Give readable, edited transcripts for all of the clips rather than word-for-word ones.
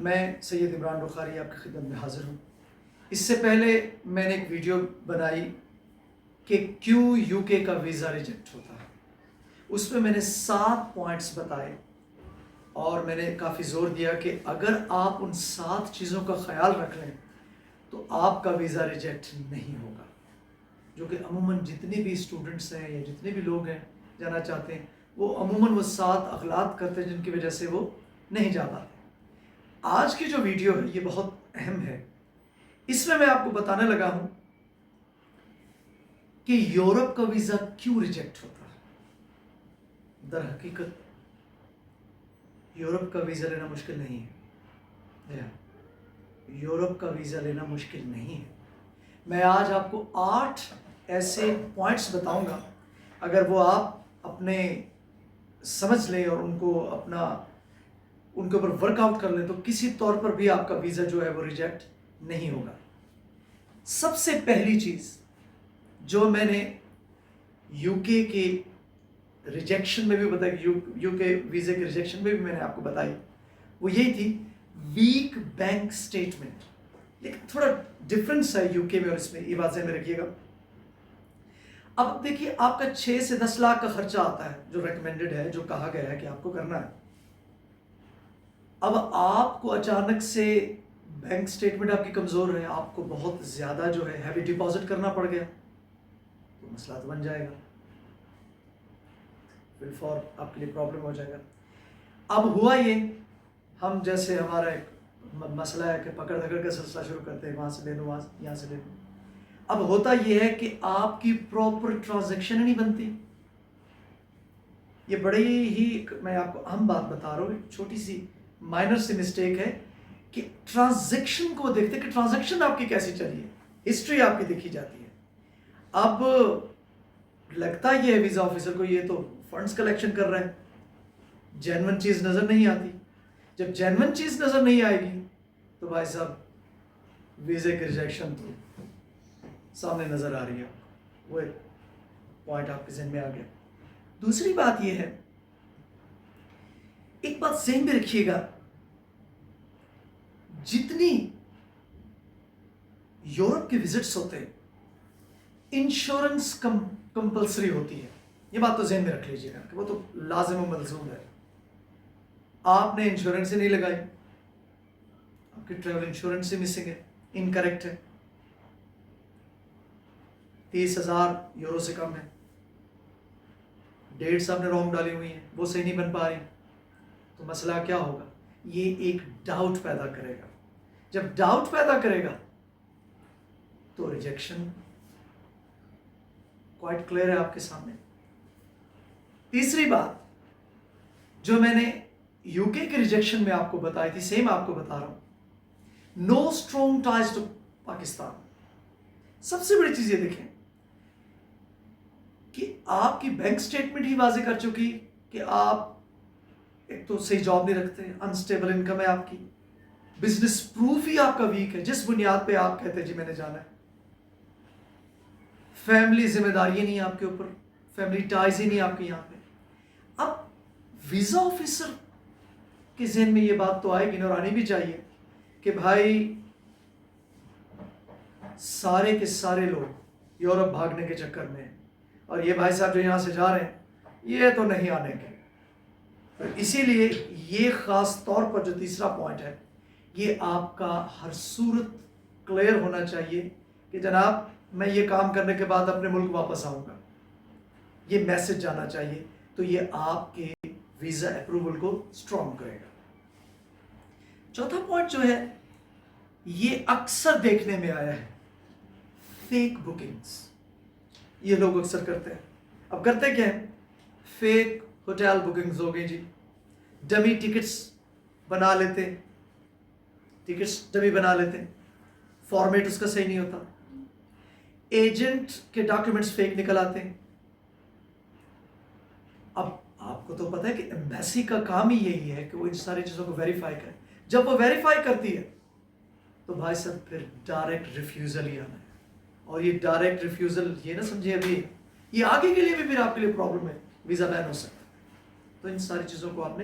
میں سید عمران بخاری آپ کی خدمت میں حاضر ہوں۔ اس سے پہلے میں نے ایک ویڈیو بنائی کہ کیوں یو کے کا ویزا ریجیکٹ ہوتا ہے۔ اس میں نے 7 پوائنٹس بتائے اور میں نے کافی زور دیا کہ اگر آپ ان 7 چیزوں کا خیال رکھ لیں تو آپ کا ویزا ریجیکٹ نہیں ہوگا، جو کہ عموماً جتنے بھی اسٹوڈنٹس ہیں یا جتنے بھی لوگ ہیں جانا چاہتے ہیں وہ عموماً وہ 7 اغلاط کرتے ہیں جن کی وجہ سے وہ نہیں جا پاتے۔ آج کی جو ویڈیو ہے یہ بہت اہم ہے۔ اس میں آپ کو بتانے لگا ہوں کہ یورپ کا ویزا کیوں ریجیکٹ ہوتا ہے۔ در حقیقت یورپ کا ویزا لینا مشکل نہیں ہے، یورپ کا ویزا لینا مشکل نہیں ہے۔ میں آج آپ کو 8 ایسے پوائنٹس بتاؤں گا، اگر وہ آپ اپنے سمجھ لیں اور ان کے اوپر ورک آؤٹ کر لیں تو کسی طور پر بھی آپ کا ویزا جو ہے وہ ریجیکٹ نہیں ہوگا۔ سب سے پہلی چیز جو میں نے یو کے کے ریجیکشن میں بھی بتائی، یو کے ویزے کے ریجیکشن میں بھی میں نے آپ کو بتائی، وہ یہی تھی ویک بینک سٹیٹمنٹ۔ لیکن تھوڑا ڈفرنس ہے یو کے میں اور اس میں، یہ بات ذہن میں رکھیے گا۔ اب دیکھیے آپ کا 6 سے 10 لاکھ کا خرچہ آتا ہے جو ریکمینڈڈ ہے، جو کہا گیا ہے کہ آپ کو کرنا ہے۔ اب آپ کو اچانک سے بینک سٹیٹمنٹ آپ کی کمزور ہے، آپ کو بہت زیادہ جو ہے ہیوی ڈپازٹ کرنا پڑ گیا تو مسئلہ تو بن جائے گا، بالفور آپ کے لیے پرابلم ہو جائے گا۔ اب ہوا یہ، ہم جیسے ہمارا ایک مسئلہ ہے کہ پکڑ دھکڑ کا سلسلہ شروع کرتے ہیں، وہاں سے لے لوں، یہاں سے لے لوں۔ اب ہوتا یہ ہے کہ آپ کی پراپر ٹرانزیکشن نہیں بنتی۔ یہ بڑی ہی میں آپ کو اہم بات بتا رہا ہوں، ایک چھوٹی سی مائنر سی مسٹیک ہے کہ ٹرانزیکشن کو دیکھتے کہ ٹرانزیکشن آپ کی کیسی چلی ہے، ہسٹری آپ کی دیکھی جاتی ہے۔ اب لگتا یہ ہے ویزا آفیسر کو یہ تو فنڈز کلیکشن کر رہے ہیں، جینون چیز نظر نہیں آتی۔ جب جینون چیز نظر نہیں آئے گی تو بھائی صاحب ویزے کی ریجیکشن تو سامنے نظر آ رہی ہے، وہ ایک پوائنٹ آپ کے ذہن میں آ گیا۔ دوسری بات یہ ہے، ایک بات ذہن میں رکھیے گا، جتنی یورپ کے وزٹس ہوتے ہیں انشورنس کمپلسری ہوتی ہے، یہ بات تو ذہن میں رکھ لیجیے گا کہ وہ تو لازم و ملزوم ہے۔ آپ نے انشورنس ہی نہیں لگائی، آپ کی ٹریول انشورنس ہی مسنگ ہے، انکریکٹ ہے، 30,000 یورو سے کم ہے، ڈیٹس آپ نے رانگ ڈالی ہوئی ہیں، وہ صحیح نہیں بن پا رہی، تو مسئلہ کیا ہوگا؟ یہ ایک ڈاؤٹ پیدا کرے گا۔ جب ڈاؤٹ پیدا کرے گا تو ریجیکشن کوائٹ کلیئر ہے آپ کے سامنے۔ تیسری بات جو میں نے یو کے ریجیکشن میں آپ کو بتائی تھی، سیم آپ کو بتا رہا ہوں، نو اسٹرانگ ٹائز ٹو پاکستان۔ سب سے بڑی چیز یہ دیکھیں کہ آپ کی بینک سٹیٹمنٹ ہی واضح کر چکی کہ آپ ایک تو صحیح جاب نہیں رکھتے، انسٹیبل انکم ہے آپ کی، بزنس پروف ہی آپ کا ویک ہے، جس بنیاد پہ آپ کہتے ہیں جی میں نے جانا ہے، فیملی ذمہ داریاں نہیں آپ کے اوپر، فیملی ٹائز ہی نہیں آپ کے یہاں پہ۔ اب ویزا آفیسر کے ذہن میں یہ بات تو آئے گی اور آنی بھی چاہیے کہ بھائی سارے کے سارے لوگ یورپ بھاگنے کے چکر میں ہیں اور یہ بھائی صاحب جو یہاں سے جا رہے ہیں یہ تو نہیں آنے کے، اسی لیے یہ خاص طور پر جو تیسرا پوائنٹ ہے یہ آپ کا ہر صورت کلیئر ہونا چاہیے کہ جناب میں یہ کام کرنے کے بعد اپنے ملک واپس آؤں گا، یہ میسج جانا چاہیے، تو یہ آپ کے ویزا اپروول کو اسٹرانگ کرے گا۔ چوتھا پوائنٹ جو ہے یہ اکثر دیکھنے میں آیا ہے، فیک بکنگز، یہ لوگ اکثر کرتے ہیں۔ اب کرتے کیا ہیں؟ فیک ہوٹل بکنگز ہو گئی جی، ڈمی ٹکٹس بنا لیتے، ٹکٹس ڈمی بنا لیتے، فارمیٹ اس کا صحیح نہیں ہوتا، ایجنٹ کے ڈاکیومنٹس فیک نکل آتے ہیں۔ اب آپ کو تو پتہ ہے کہ ایمبیسی کا کام ہی یہی ہے کہ وہ ان ساری چیزوں کو ویریفائی کرے۔ جب وہ ویریفائی کرتی ہے تو بھائی صاحب پھر ڈائریکٹ ریفیوزل ہی آنا ہے، اور یہ ڈائریکٹ ریفیوزل یہ نہ سمجھے ابھی، یہ آگے کے لیے بھی پھر آپ کے لیے پرابلم ہے، ویزا بین ہو سکتا ہے۔ تو ان ساری چیزوں کو آپ نے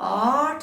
8